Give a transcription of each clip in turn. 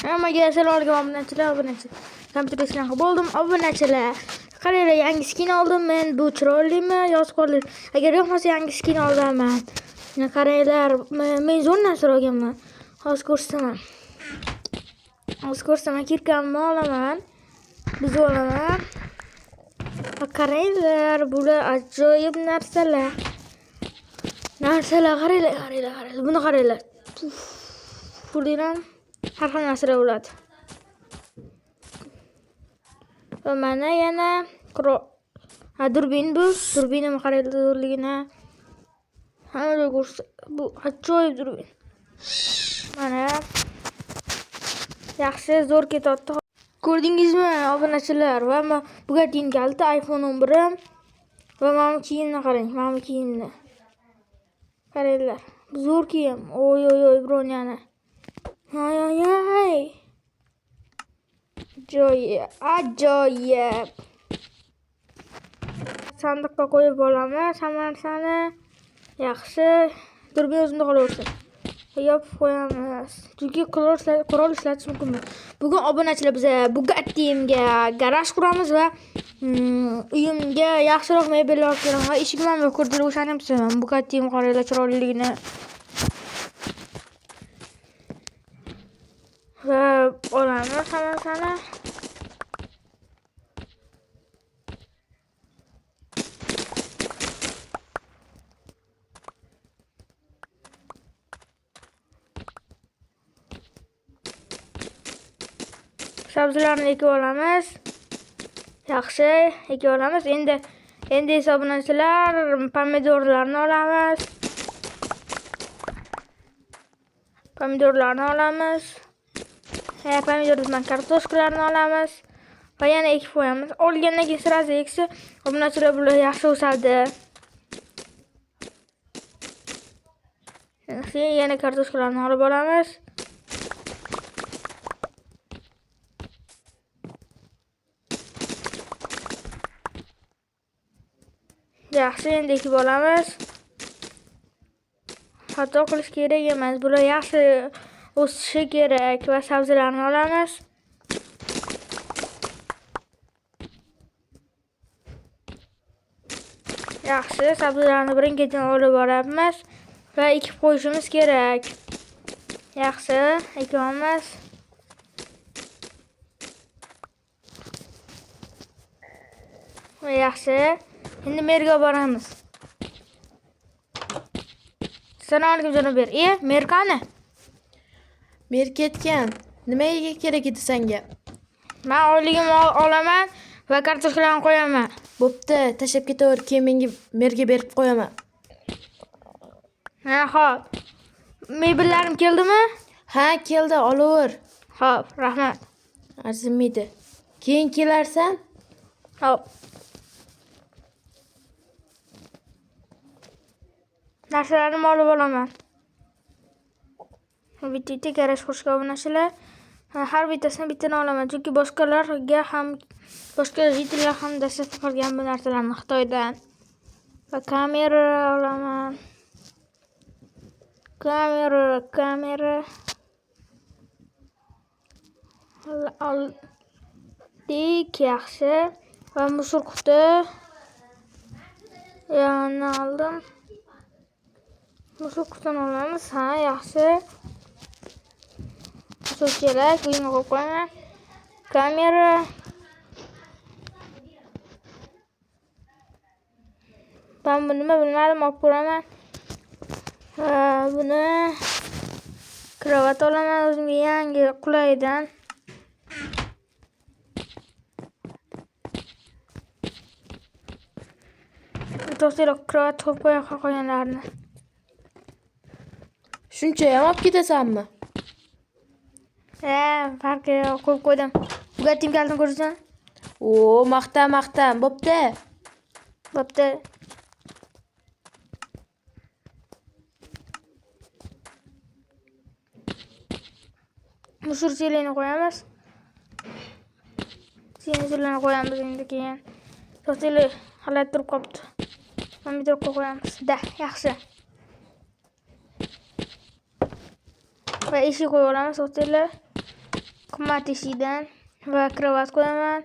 Hammaga assalomu alaykum obunachilar. Kompyuter ishini bo'ldim obunachilar. Qaranglar, yangi skin oldim men. Bu chiroylimi? Yozib qo'yinglar. Agar yoqmasa yangi skin oldaman. Qaranglar, men zo'rdan so'raganman. Hozir ko'rsaman. Kirkamni olaman. Biz olaman. Qaranglar, bular ajoyib narsalar. Qaranglar. Buni qaranglar. Ko'rdinglarmi? Har xil narsalar bo'ladi. Va mana yana durbin bu. Durbinimni qaranglar zo'rligini. Hamma ko'rsa, bu ajoyib durbin. Mana yaxshi zo'r ketyapti. Ko'rdingizmi obunachilar? Va Bugatti'ning kaliti iPhone 11 va mana kiyimni qarang, mana kiyimni. Qaranglar. Zo'r kiyim. Oy bronyani. Ay. Ajoyib. Sandiqqa qo'yib olamiz hamma narsani. Yaxshi. Durbin o'zimda qolaversin. Yopib qo'yamiz. Chunki qurol ishlatish mumkin. Bugun obunachilar biz Bugatti'imga garaj quramiz va uyimga yaxshiroq mebel olib kelaman. Va eshigimni ham ko'rdinglar, o'shani ham chizaman. Bugatti'im qaranglar chiroyliligini. Va olamiz hammasini. Sabzilarni ekib olamiz. Yaxshi, ekib olamiz. Endi esa obunachilar pomidorlarni olamiz. Pomidor bilan kartoshkalarni olamiz. Va yana ekib qo'yamiz. Olgandan keyin sirasi eksa, obunachilar bular yaxshi o'sadi. Yana kartoshkalarni olib olamiz. Yaxshi, endi ekib olamiz. Xato qilish kerak emas. Bular yaxshi o'sishi kerak va sabzilarni olamiz. Yaxshi, sabzilarni birin-ketin olib boramiz va ekib qo'yishimiz kerak. Yaxshi, ekamiz. Yaxshi. Endi merga boramiz. Assalomu alaykum janob ber. Mer qani? Mer ketgan. Nimaga kerak edi senga? Men oyligimni olaman va kartoshkalarni qo'yaman. Bo'pti, tashab ketaver, keyin menga merga berib qo'yaman. Xo'p. Mebellarim keldimi? Ha, keldi, olaver. Xo'p, rahmat. Arzimaydi. Keyin kelarsan? Xo'p. Narsalarimni olib olaman. Bitta garaj qurishga obunachilar. Har bittasini olaman. Chunki boshqa jitillar ham dastlab qolgan bu narsalarni Xitoydan. Va kamera olaman. Kamera. Oldik, yaxshi. Va musor quti. Yana oldim. Musor qutini olamiz. Ha, yaxshi. Musor kerak, uyimga qo'yib qo'yaman. Kamera. Ben buni bilmadim, olib ko'raman. Buni kravat olaman o'zimga yangi qulaydan. To'g'ri, kravat qo'yganlarni. Shuncha ham olib ketasanmi? Farqi yo'q, qo'yib qo'ydim. Bugatti'ning kalitini ko'rsan? Maqta. Bo'pti. Musor selini qo'yamiz. Selini qo'yamiz endi keyin. To'g'ri, halat turib qopti. Pomidor qo'yamiz. Yaxshi. Va eshik qo'yib olamiz o'tirlar. qimmat eshikdan va krovat qo'yaman.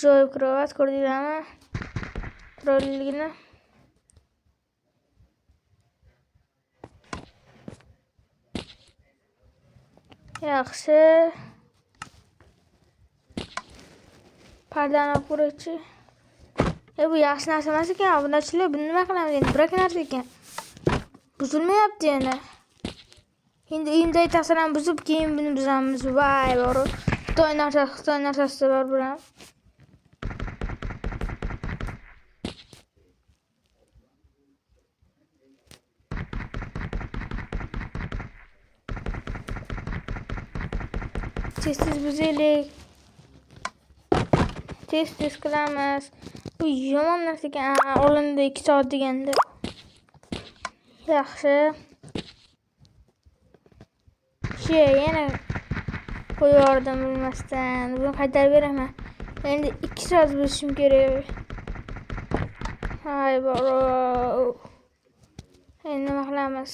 Joy krovat ko'rdinglarmi? Qurolligini. Yaxshi. Pardani olib ko'raychi. Bu yaxshi narsa emas ekan, obunachilar. Buni nima qilamiz endi? Birak narsa ekan. Buzilmayapti yana. Endi uyimdagi taxtalarni buzib, keyin buni buzamiz. Voy, bor. Xitoy narsasi bor bular. Tez buzaylik. Tez qilamiz. Bu yomon narsa ekan. Olindi 2 soat deganda. Yaxshi. Yana qo'yardim bilmasdan. Buni qaytarib beraman. Endi 2 soat buzishim kerak. Hay boro. Endi nima qilamiz?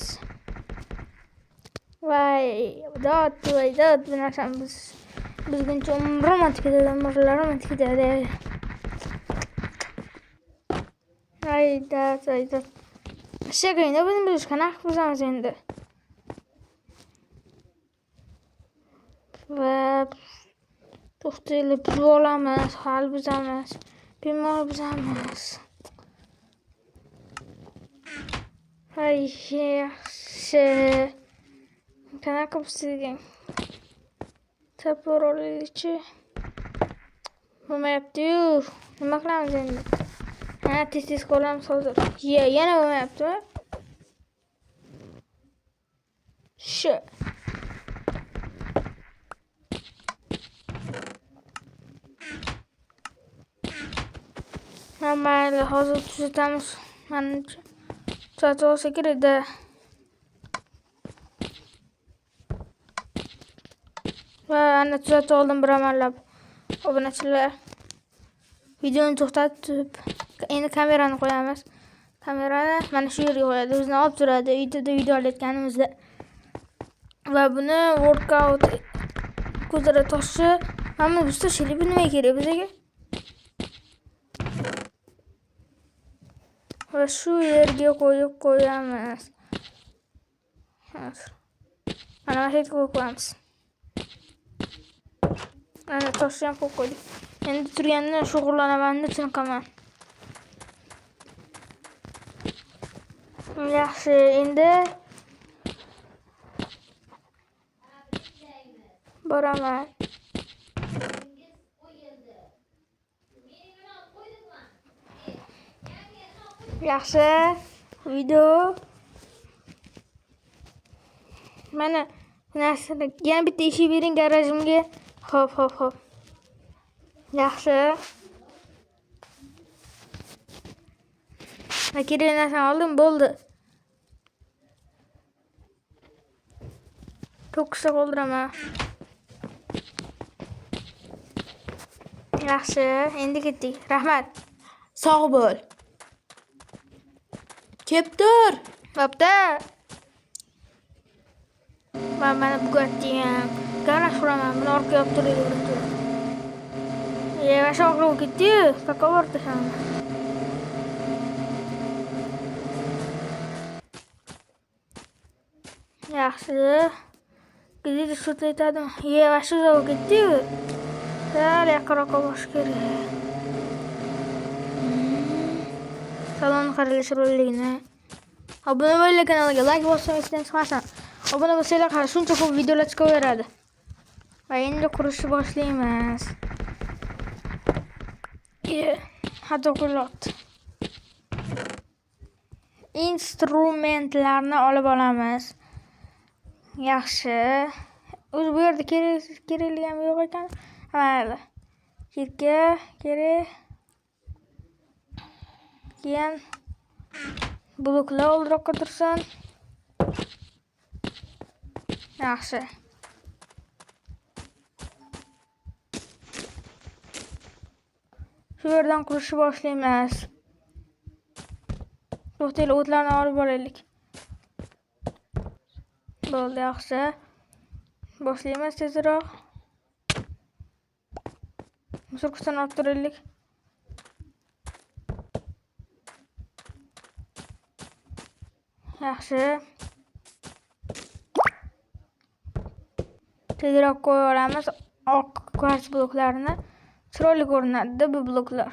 Voy, dod bu narsani bizguncha umrim ketadi, ketadi. Dod. Shagayda buni biz qanaqa buzamiz endi? Va to'xtaylik, buzib olamiz, hal buzamiz. Bemalol buzamiz. Yaxshi. Qanaqa buzilgan? Tapor olaylikchi. Bo'lmayapti-yu. Nima qilamiz endi? Tez qo'lamiz hozir. Yana bo'lmayapti. Shu. Mayli, hozir tuzatamiz. Menimcha tuzatib olsa kerak-da. Va ana tuzatib oldim bir amallab. Obunachilar, videoni to'xtatib, endi kamerani qo'yamiz. Kamerani mana shu yerga qo'yadi. Bizni olib turadi uyda video olayotganimizda. Va buni workout ko'zara toshi hamma bizda shili nima kerak bizga? Va shu yerga qo'yib qo'yamiz. Mana shu yerga qo'yamiz. Ana toshni ham qo'yib qo'ydik. Endi turgandan shug'ullanaman deb chiniqaman. Yaxshi, endi boraman. Yaxshi, video. Mana narsani yana bitta eshik bering garajimga. Xo'p. Yaxshi. Kerak narsani oldim, bo'ldi. To'qqizta qoldiraman. Yaxshi, endi ketdik. Rahmat. Sog' bo'l. Keptur. Bo'pti. Mana Bugatti ham. Garaj quraman, buni orqaga olib turaylik. Vasha og'rib ketdi-yu, takavordi ham. Yaxshi. Gidib sut aytadimi? Vasha og'rib ketdi-yu. Sal yaqinroqqa borish kerak. Salon qaralish rolligini. Obuna bo'linglar, kanalga like bosing, esdan chiqmasin. Obuna bo'lsanglar, qara shuncha ko'p videolar chiqaveradi. Va endi qurishni boshlaymiz. Hadoqilot. Instrumentlarni olib olamiz. Yaxshi. O'zi bu yerda kerakligi ham yo'q ekan. Mayli. Kerak. Keyin bloklar oldiroqqa tursin. Yaxshi. Shu yerdan qurishni boshlaymiz. To'xtaylik, o'tlarni olib boraylik. Bo'ldi, yaxshi. Boshlaymiz tezroq. Musulkutdan olib turaylik. Yaxshi. Tezroq qo'yib olamiz oq kvars bloklarini. Chiroyli ko'rinadi bu bloklar.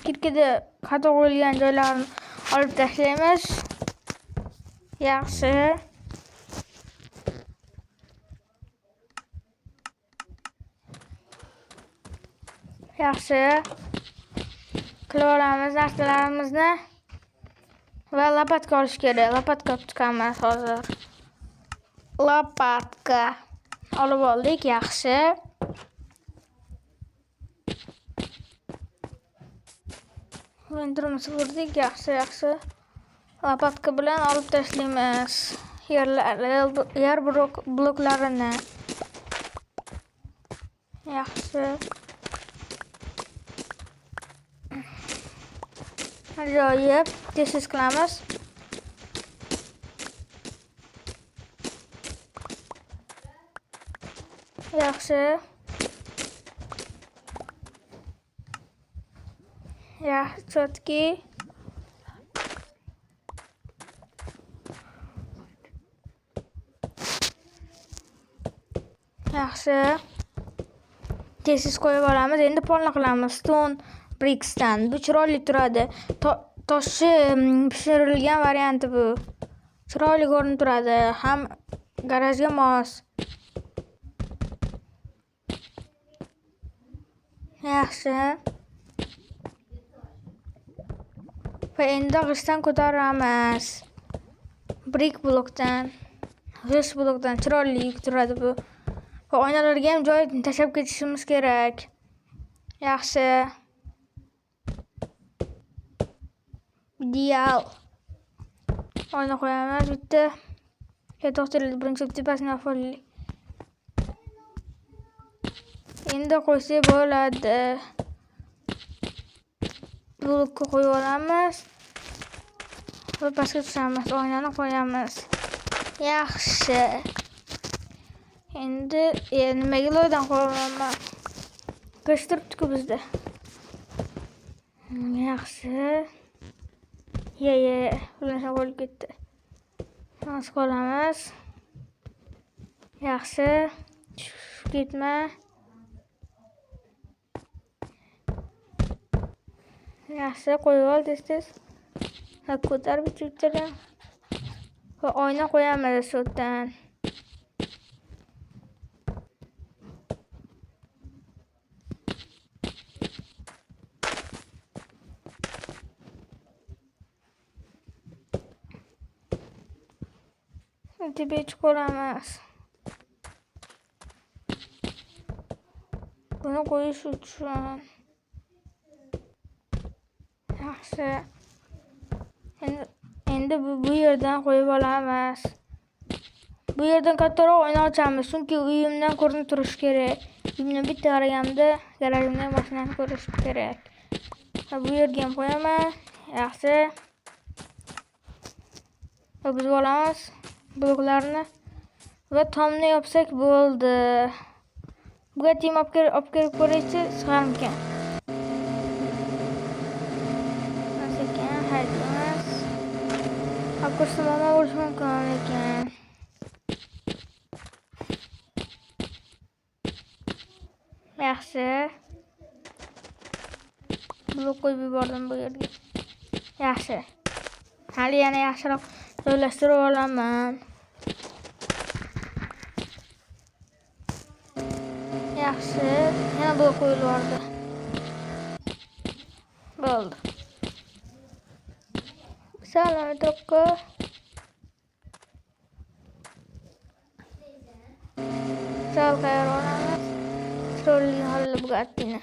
Kirkida xato qo'yilgan joylarni olib tashlaymiz. Yaxshi. Yaxshi. Qilib olamiz narsalarimizni. Va lopatka olish kerak. Lopatka olib chiqamiz hozir. Lopatka olib oldik. Yaxshi. Ventrimizni urdik. Yaxshi. Lopatka bilan olib tashlaymiz. Yer bloklarini. Yaxshi. Ajoyib. Tez qilamiz. Yaxshi. Chotki. Yaxshi. Tez qo'yib olamiz. Endi polni qilamiz. Stone bricksdan. Bu chiroyli turadi. Toshi pishirilgan varianti bu. Chiroyli ko'rinib turadi. Ham garajga mos. Yaxshi. Va endi g'ishtdan ko'taramiz. Brick blokdan. G'isht blokdan chiroyli turadi bu. Va oynalarga ham joy tashlab ketishimiz kerak. Yaxshi. Ideal. Oyna qo'yamiz bitta. To'xtaylik, birinchi tepasini olib. Endi qo'ysak bo'ladi. Blokka qo'yib olamiz. Va pastga tushamiz. Oynani qo'yamiz. Yaxshi. Endi nimaga loydan qo'yaman? G'isht turibdi-ku bizda. Yaxshi. Ular bo'lib ketdi. Mas qolamiz. Yaxshi. Ketma. Yaxshi, qo'yib ol tez. Ko'tarib bitirdim. Va oyna qo'yamiz shotdan. Tepaga chiqaramiz. Buni qo'yish uchun. Yaxshi. Endi bu yerdan qo'yib olamiz. Bu yerdan kattaroq oyna ochamiz, chunki uyimdan ko'rinib turishi kerak. Uyimdan bitta qaraganimda garajimdan mashinani ko'rish kerak. Bu yerga ham qo'yaman. Yaxshi. Va biz olamiz bloklarni va tomni yopsak bo'ldi. Buga tim olib kelib ko'raychi, sig'armikan. Ekan, haydamiz. Akursi mama bo'lishi mumkin ekan. Yaxshi. Blok qo'yib yubordim bu yerga. Yaxshi. Hali yana yaxshiroq joylashtirib olaman. Yaxshi. Yana blok qo'yib yubordi. Bo'ldi. Salom dokka. Sal qayar olamiz. Chiroyli holda Bugatti'ni.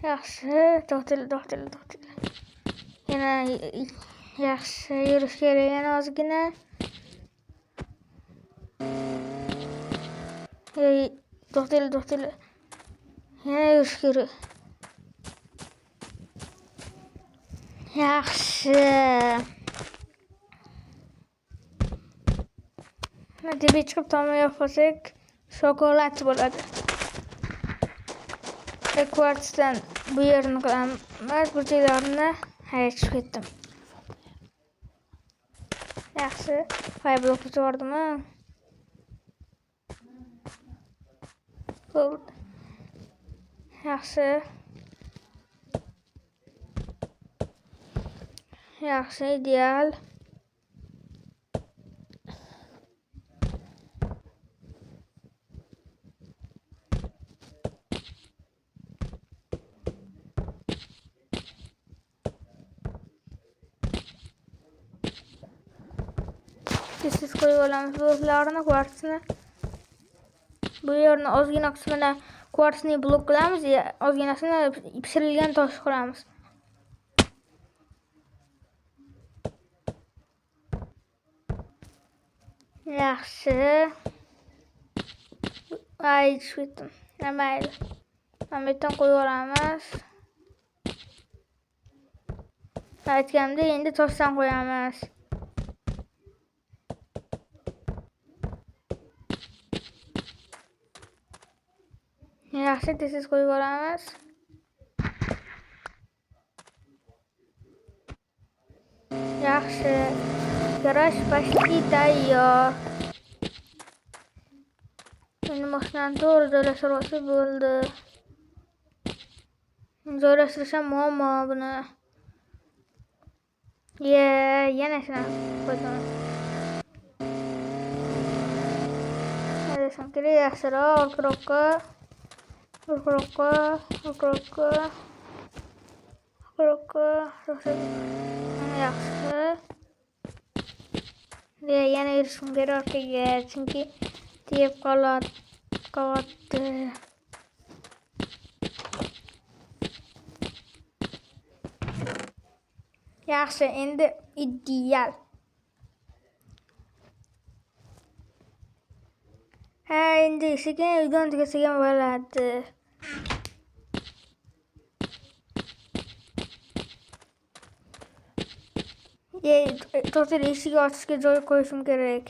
Yaxshi, to'xtaylik. Yana Yaxshi, yurish kerak yana ozgina. To'xtayli. Yana yurish kerak. Yaxshi. Tepaga chiqib tomon yo'qolsak, shokolad bo'ladi. Kvartsdan bu yerni qilamiz, burchaklarni chiqib ketdim. Yaxshi, fay blokni chordimmi? Bo'ldi. Yaxshi, ideal. Siz qo'yib olamiz bloklarni, kvartsni. Bu yerni ozgina qismini kvartsni blok qilamiz, ozginasini pishirilgan tosh qilamiz. Yaxshi. Ay, tushdim. Mayli. Mana bu yerdan qo'yib olamiz. Aytganimdek, endi toshdan qo'yamiz. Yaxshi, tez qo'yib olamiz. Yaxshi. Garaj почти tayyor. Endi mashinani to'g'ri joylashtirib olsak bo'ldi. Joylashtirish ham muammo buni. Yana shuni qo'ydim. Qarasam kerak, yaxshiroq orqaroqqa. Yaxshi. Yana yurishim kerak orqaga, chunki tegib qolyapti. Yaxshi, endi ideal. Endi sekin uydan tugasak ham bo'ladi. To'xtayli, eshik ochishga joy qo'yishim kerak.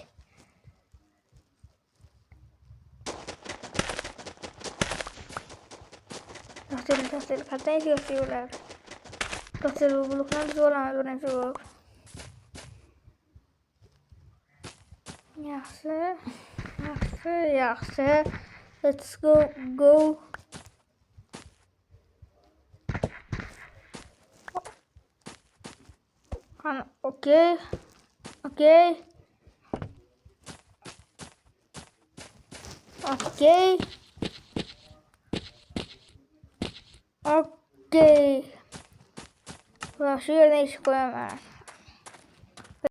To'xtayli, qatdan eshik ochishga bo'ladi. To'xtayli, bu blokni buzib olamiz birinchi blok. Yaxshi. Let's go. Okay. Shu yerdan eshik qo'yaman.